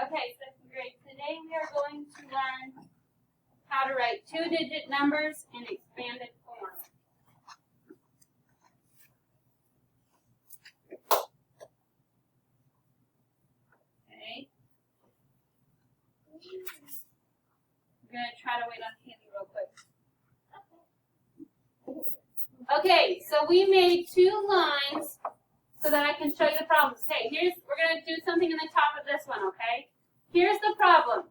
Okay, second grade. Today we are going to learn how to write two-digit numbers in expanded form. Okay. I'm going to try to wait on Haley real quick. Okay, so we made two lines so that I can show you the problems. Okay, we're going to do something in the top of this one, okay? Here's the problem.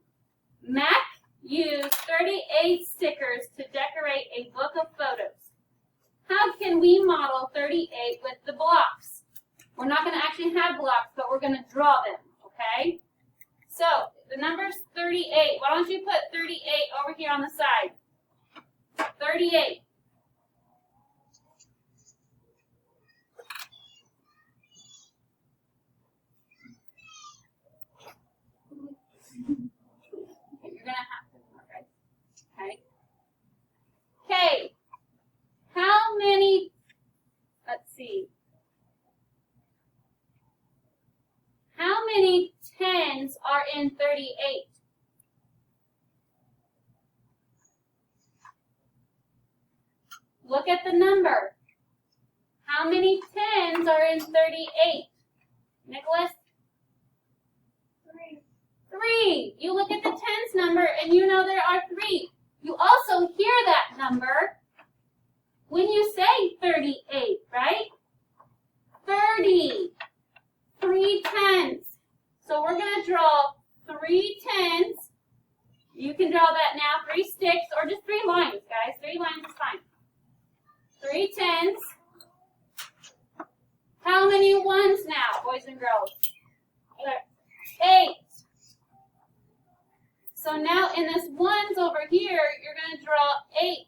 Mac used 38 stickers to decorate a book of photos. How can we model 38 with the blocks? We're not going to actually have blocks, but we're going to draw them, okay? So, the number's 38. Why don't you put 38 over here on the side? 38. You're going to have to mark it. Okay. Okay. How many, let's see. How many tens are in 38? Look at the number. How many tens are in 38? Nicholas? 3. You look at the tens number and you know there are 3. You also hear that number when you say 38, right? 30. 3 tens. So we're going to draw 3 tens. You can draw that now, 3 sticks, or just 3 lines, guys. 3 lines is fine. 3 tens. How many ones now, boys and girls? 8. So now in this ones over here, you're going to draw 8.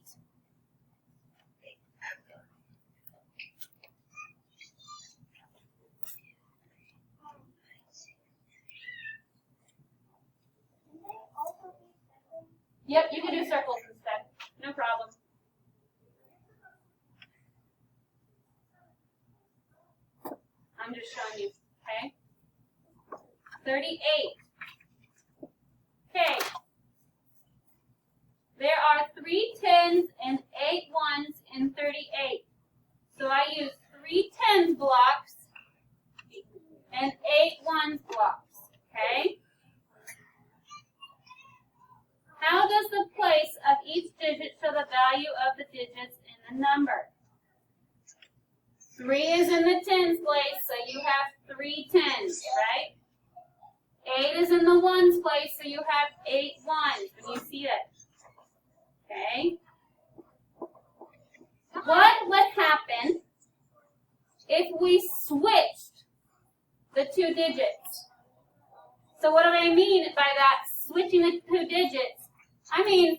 Yep, you can do circles instead. No problem. I'm just showing you, okay? 38. Okay. There are 3 tens and 8 ones in 38. So I use 3 tens blocks and 8 ones blocks, okay? How does the place of each digit show the value of the digits in the number? 3 is in the tens place, so you have 3 tens, right? 8 is in the ones place, so you have 8 ones when you see it. Okay? What would happen if we switched the 2 digits? So what do I mean by that, switching the 2 digits? I mean,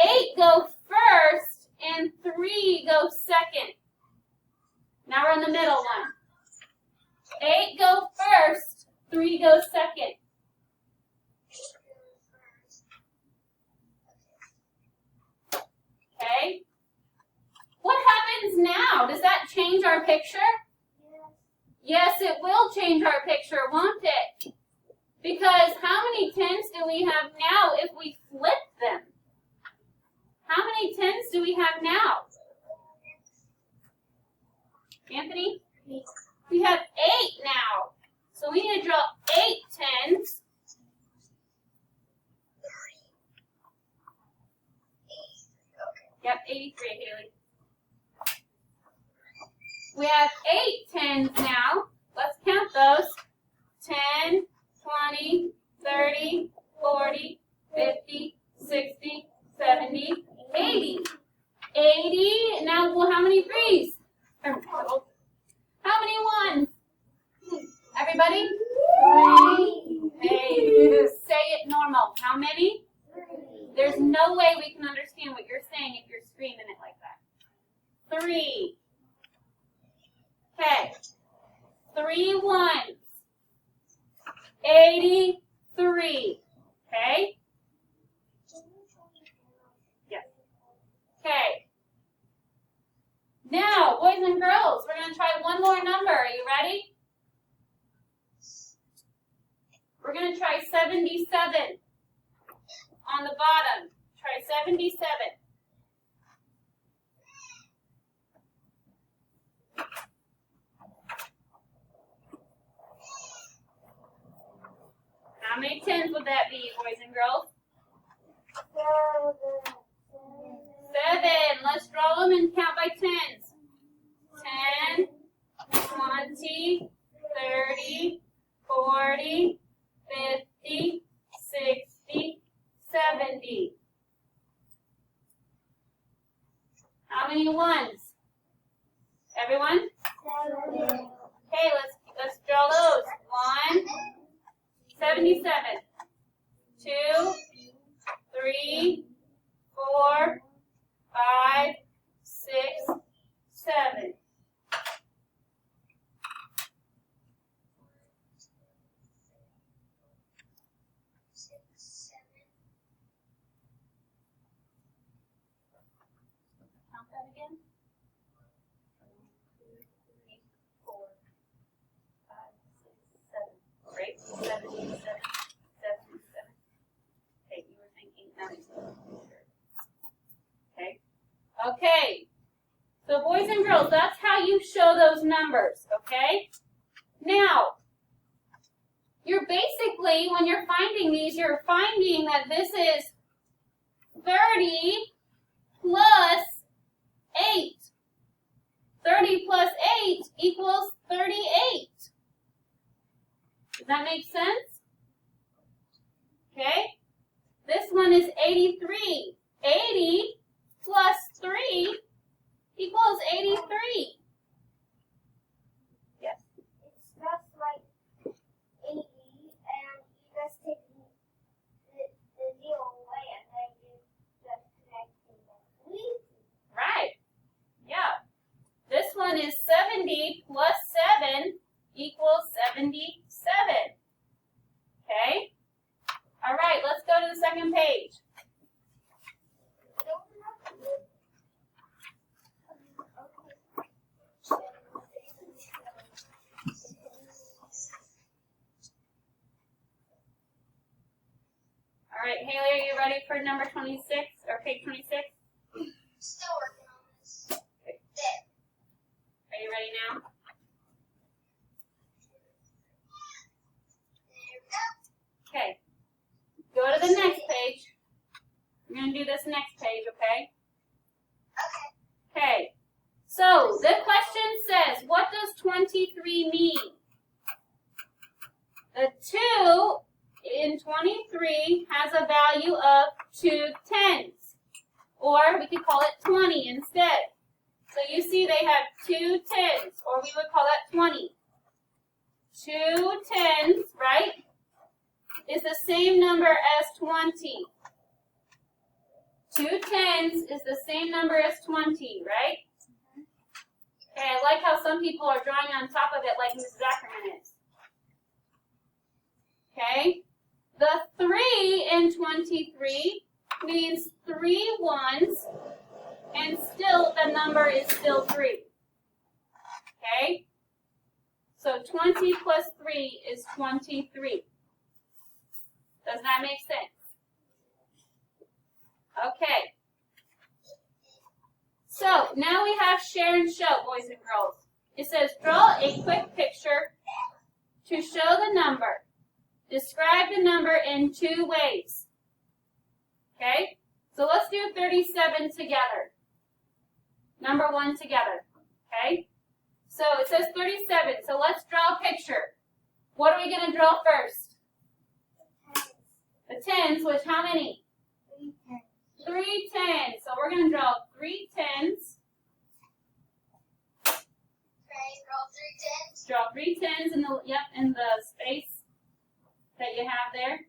8 go first and 3 go second. Now we're in the middle one. 8 go first, 3 go second. Okay? What happens now? Does that change our picture? Yes, it will change our picture, won't it? Because how many tens do we have now if we flip them? How many tens do we have now? Anthony? We have 8 now. So we need to draw 8 tens. Yep, 83, Haley. We have 8 tens now. Let's count those. 10, 20, 30, 40, 50, 60, 70, 80. 80. Now, well, how many 3s? How many 1s? Everybody? 3. Hey, say it normal. How many? 3. There's no way we can understand what you're saying if you're screaming it like that. 3. Okay. 3 ones. 83. Okay? Yes. Okay. Now, boys and girls, we're going to try one more number. Are you ready? We're going to try 77 on the bottom. Try 77. How many tens would that be, boys and girls? 7. Let's draw them and count by tens. 10, 20, 30, 40, 50, 60, 70. How many ones? Everyone? Okay, let's draw those. 1, 77. 2, 3, 4, 5, 6, 7. Count that again. 1, 2, 3, 4, 5, 6, 7. Great. 77. 77. Okay, you were thinking 97. Okay. Okay. So boys and girls, that's how you show those numbers, okay? Now, you're basically, when you're finding these, you're finding that this is 30 plus 8. 30 plus 8 equals 38. Does that make sense? Okay. This one is 83. 80 plus 3 equals 83. Yes. It's just like 80, and you just take the 0 away, and then you just connect them. Right. Yeah. This one is 70 plus 7 equals 77. Okay? All right, let's go to the second page. All right, Haley, are you ready for number 26 or page 26? Still working on this. Okay. Are you ready now? There we go. Okay. Go to the next page. We're going to do this next page, okay? Okay. So, the question says, what does 23 mean? The 2 in 23 has a value of 2 tens. Or we could call it 20 instead. So you see they have 2 tens, or we would call that 20. 2 tens, right, is the same number as 20. 2 tens is the same number as 20, right? Okay, I like how some people are drawing on top of it like Mrs. Ackerman is. Okay, the 3 in 23 means 3 ones, and still the number is still 3. Okay, so 20 plus 3 is 23. Does that make sense? Okay. So now we have share and show, boys and girls. It says draw a quick picture to show the number. Describe the number in 2 ways. Okay? So let's do 37 together. Number 1 together. Okay? So it says 37. So let's draw a picture. What are we going to draw first? The tens, which how many? 3 tens. So we're going to draw 3 tens. Okay, draw 3 tens. Draw 3 tens in the space that you have there.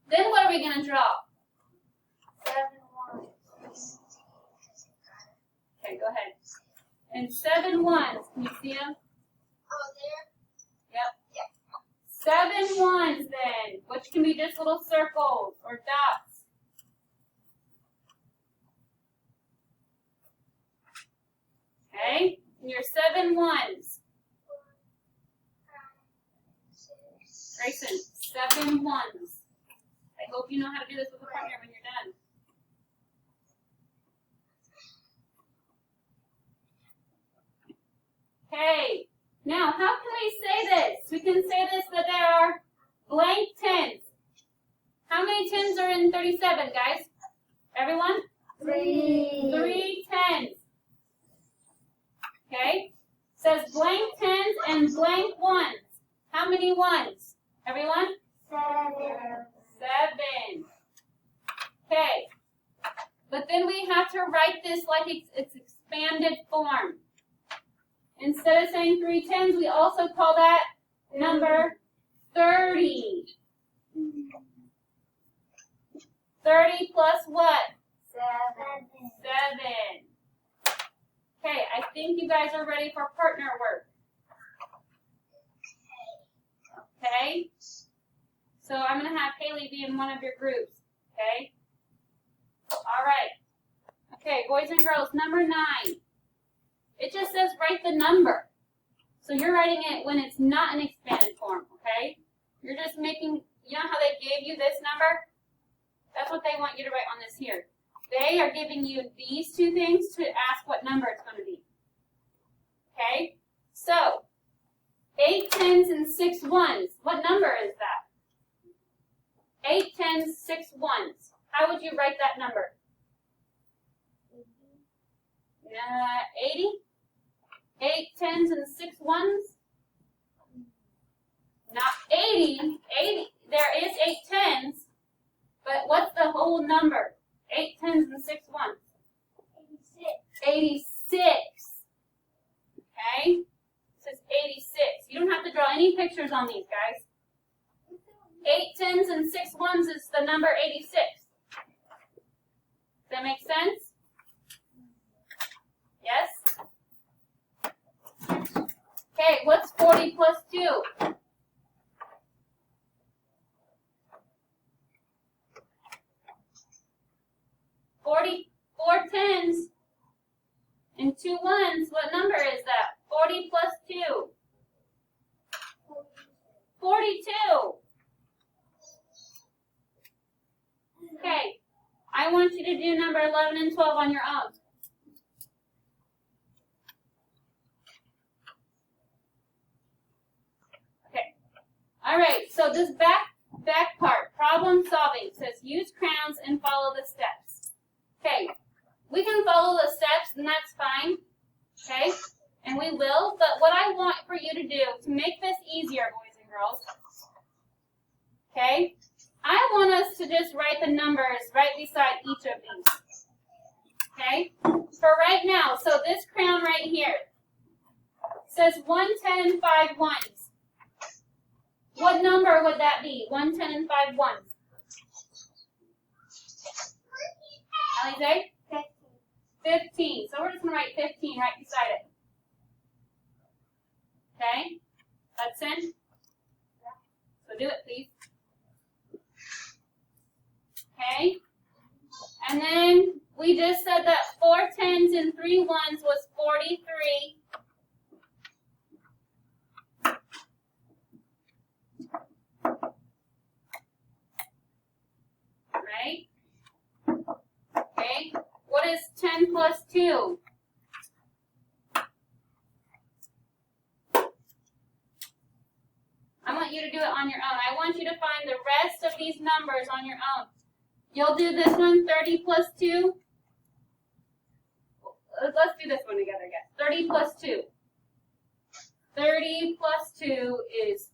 Then what are we going to draw? 7 ones. Okay, go ahead. And 7 ones. Can you see them? Oh, there? Yep. 7 ones then, which can be just little circles or dots. Okay? And your 7 ones. Grayson, 7 ones. I hope you know how to do this with a partner when you're done. Okay, now how can we say this? We can say this that there are blank tens. How many tens are in 37, guys? Everyone? 3. 3 tens. Okay? Says blank tens and blank ones. How many ones? Everyone? 7. 7. Okay. But then we have to write this like it's expanded form. Instead of saying 3 tens, we also call that number 30. 30 plus what? 7. 7. Okay, I think you guys are ready for partner work. Okay? So I'm going to have Haley be in one of your groups. Okay? All right. Okay, boys and girls, number 9. It just says write the number. So you're writing it when it's not an expanded form, okay? You're just making, you know how they gave you this number? That's what they want you to write on this here. They are giving you these 2 things to ask what number it's going to be. Okay? So, 8 tens and 6 ones. What number is that? 8 tens, 6 ones. How would you write that number? 80? 8 tens and 6 ones? Not 80. 80. There is 8 tens, but what's the whole number? 8 tens and 6 ones. 86. Okay? It says 86. You don't have to draw any pictures on these, guys. 8 tens and 6 ones is the number 86. Does that make sense? Yes? Okay, what's 40 plus 2? 4 tens and 2 ones. What number is that? 40 plus 2. 42. Okay, I want you to do number 11 and 12 on your own. Okay. All right, so this back part, problem solving, says use crayons and follow the steps. Okay, we can follow the steps and that's fine, okay, and we will, but what I want for you to do to make this easier, boys and girls, okay, I want us to just write the numbers right beside each of these, okay, for right now. So this crayon right here says 1, 10, and 5 ones. What number would that be? 1, 10, and 5 ones. Alize? 15. So we're just going to write 15 right beside it. Okay? Hudson? So do it, please. Okay? And then we just said that 4 tens and 3 ones was 43. Right? Okay. What is 10 plus 2? I want you to do it on your own. I want you to find the rest of these numbers on your own. You'll do this one, 30 plus 2. Let's do this one together, guys. 30 plus 2. 30 plus 2 is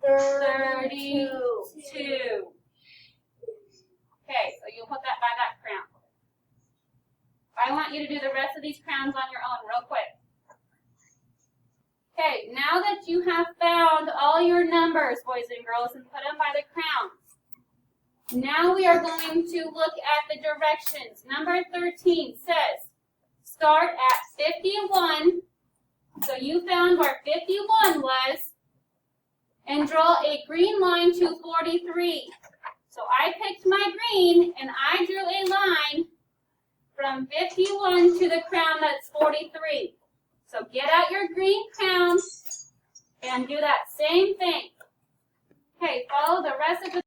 32. Okay, so you'll put that by that crayon. I want you to do the rest of these crayons on your own real quick. Okay, now that you have found all your numbers, boys and girls, and put them by the crayons, now we are going to look at the directions. Number 13 says, start at 51. So you found where 51 was, and draw a green line to 43. So I picked my green, and I drew a line from 51 to the crown that's 43. So get out your green crown and do that same thing. Okay, follow the rest of the